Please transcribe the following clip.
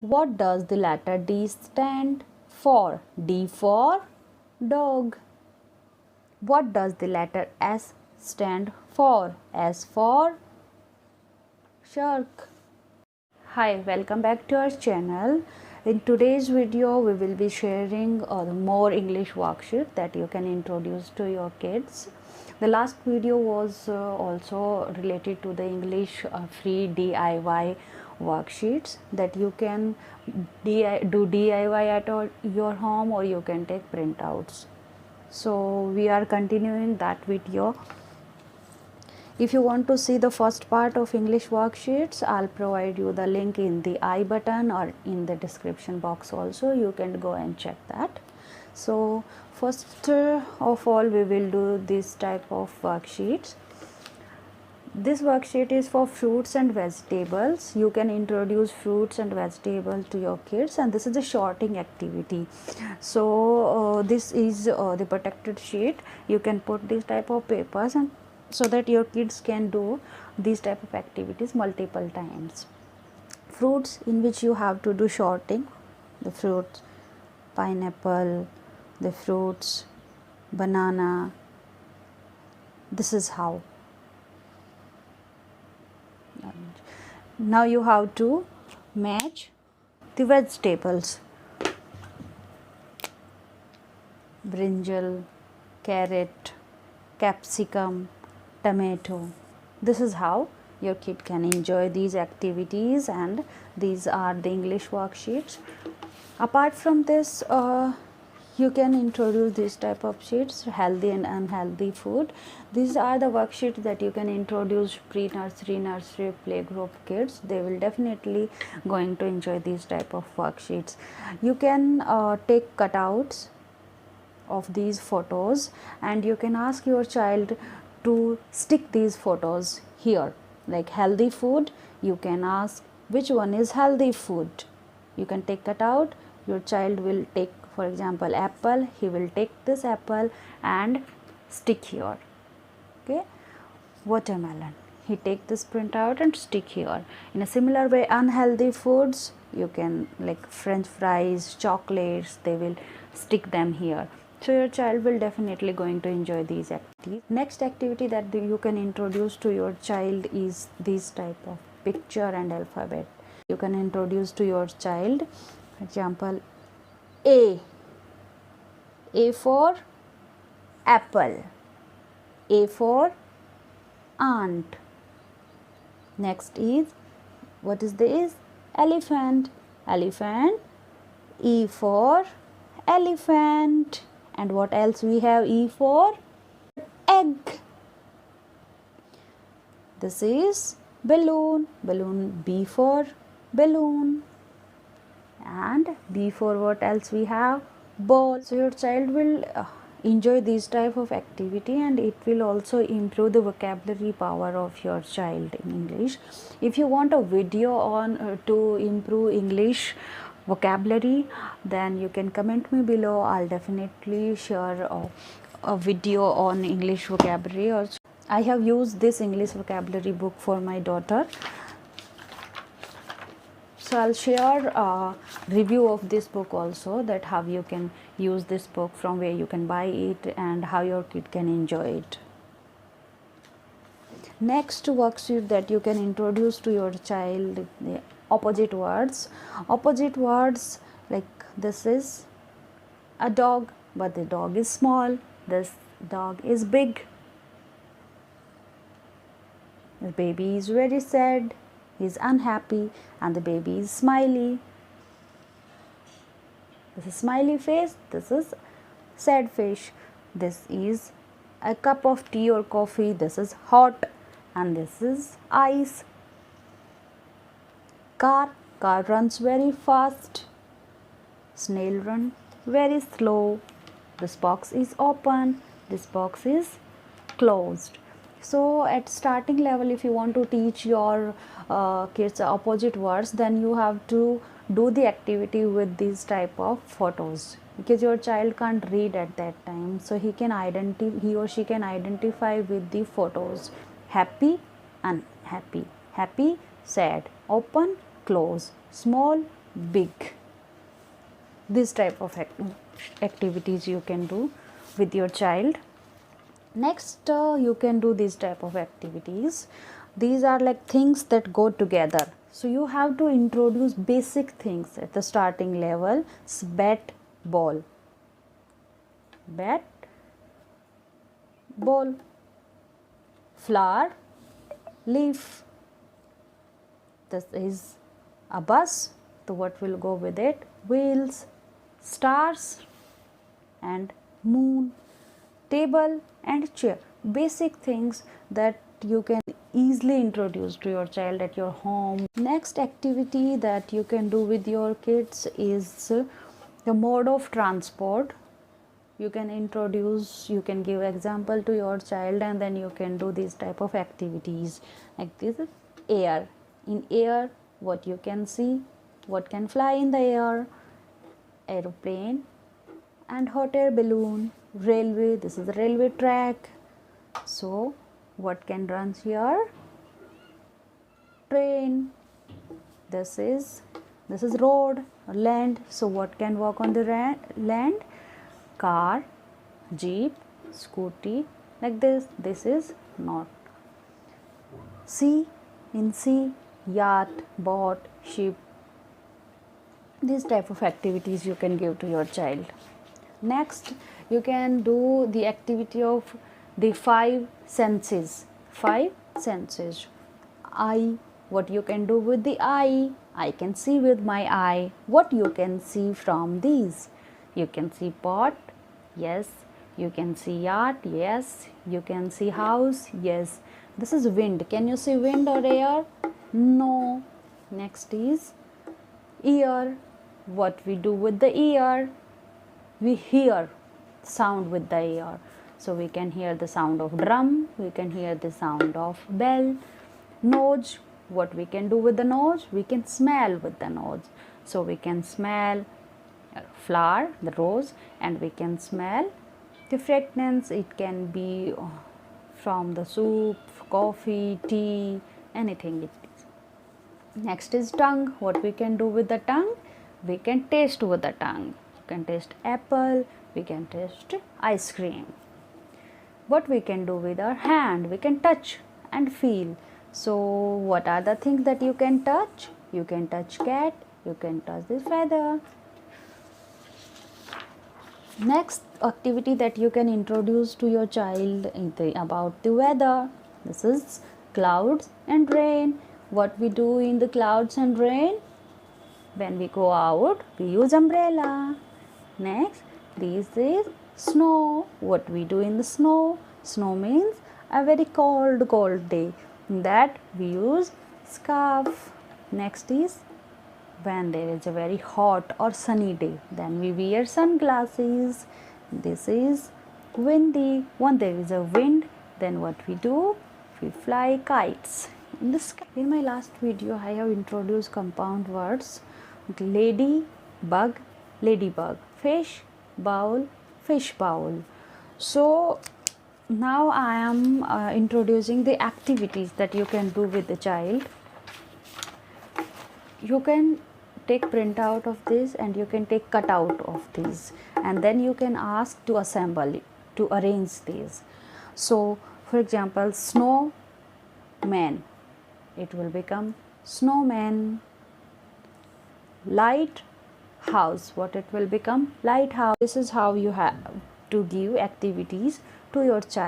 What does the letter D stand for? D for dog. What does the letter S stand for? S for shark. Hi, welcome back to our channel. In today's video, we will be sharing more English worksheet that you can introduce to your kids. The last video was also related to the English free DIY worksheets that you can do DIY at your home, or you can take printouts. So we are continuing that video. If you want to see the first part of English worksheets, I'll provide you the link in the I button or in the description box also. You can go and check that. So first of all, we will do this type of worksheets. This worksheet is for fruits and vegetables. You can introduce fruits and vegetables to your kids, and this is a sorting activity. So this is the protected sheet. You can put this type of papers, and so that your kids can do these type of activities multiple times. Fruits in which you have to do sorting, the fruits, pineapple, the fruits, banana. This is how. Now you have to match the vegetables: brinjal, carrot, capsicum, tomato. This is how your kid can enjoy these activities, and these are the English worksheets. Apart from this, you can introduce this type of sheets, healthy and unhealthy food. These are the worksheets that you can introduce pre-nursery, nursery, playgroup kids. They will definitely going to enjoy these type of worksheets. You can take cutouts of these photos, and you can ask your child to stick these photos here. Like healthy food, you can ask which one is healthy food. You can take it out. Your child will take, for example, apple. He will take this apple and stick here. Okay, watermelon. He take this printout and stick here. In a similar way, unhealthy foods, you can, like French fries, chocolates, they will stick them here. So your child will definitely going to enjoy these activities. Next activity that you can introduce to your child is this type of picture and alphabet. You can introduce to your child, for example, A for apple, A for ant. Next is, what is this? Elephant. Elephant. E for elephant. And what else we have? E for egg. This is balloon. Balloon. B for balloon. And B for what else we have? Ball. So your child will enjoy this type of activity, and it will also improve the vocabulary power of your child in English. If you want a video on to improve English vocabulary, then you can comment me below. I'll definitely share a video on English vocabulary. Also, I have used this English vocabulary book for my daughter. So I'll share a review of this book also, that how you can use this book, from where you can buy it, and how your kid can enjoy it. Next worksheet that you can introduce to your child, the opposite words. Opposite words, like this is a dog, but the dog is small. This dog is big. The baby is very sad. He is unhappy, and the baby is smiley. This is smiley face. This is sad face. This is a cup of tea or coffee. This is hot, and this is ice. Car. Car runs very fast. Snail run very slow. This box is open. This box is closed. So at starting level, if you want to teach your kids opposite words, then you have to do the activity with these type of photos, because your child can't read at that time, so he or she can identify with the photos. Happy, unhappy. Happy, sad. Open, close. Small, big. This type of activities you can do with your child. Next, you can do this type of activities. These are like things that go together. So you have to introduce basic things at the starting level. Bat, ball, bat, ball, flower, leaf. This is a bus. So what will go with it? Wheels, stars and moon, table and chair. Basic things that you can easily introduce to your child at your home. Next activity that you can do with your kids is the mode of transport. You can introduce, you can give example to your child, and then you can do these type of activities. Like this is air. In air, what you can see, what can fly in the air? Aeroplane and hot air balloon. Railway, this is the railway track. So what can run here? Train. This is road or land. So what can walk on the land? Car, jeep, scooty, like this. This is not. Sea, in sea, yacht, boat, ship. These type of activities you can give to your child. Next, you can do the activity of the 5 senses. 5 senses. Eye, what you can do with the eye? I can see with my eye. What you can see from these? You can see pot, yes. You can see yacht, yes. You can see house, yes. This is wind. Can you see wind or air? No. Next is ear. What we do with the ear? We hear sound with the ear. So we can hear the sound of drum, we can hear the sound of bell. Nose, what we can do with the nose? We can smell with the nose. So we can smell flower, the rose, and we can smell the fragrance. It can be from the soup, coffee, tea, anything it is. Next is tongue. What we can do with the tongue? We can taste with the tongue. You can taste apple, we can taste ice cream. What we can do with our hand? We can touch and feel. So what are the things that you can touch? You can touch cat, you can touch the feather. Next activity that you can introduce to your child is about the weather. This is clouds and rain. What we do in the clouds and rain? When we go out, we use umbrella. Next, this is snow. What we do in the snow? Snow means a very cold day. In that we use scarf. Next is when there is a very hot or sunny day, then we wear sunglasses. This is windy. When there is a wind, then what we do? We fly kites in the sky. In my last video, I have introduced compound words. Lady, bug, ladybug. Fish, bowl, fish bowl. So now I am introducing the activities that you can do with the child. You can take printout of this and you can take cutout of this, and then you can ask to assemble it, to arrange these. So for example, snowman, it will become snowman. Light house, what it will become? Lighthouse. This is how you have to give activities to your child.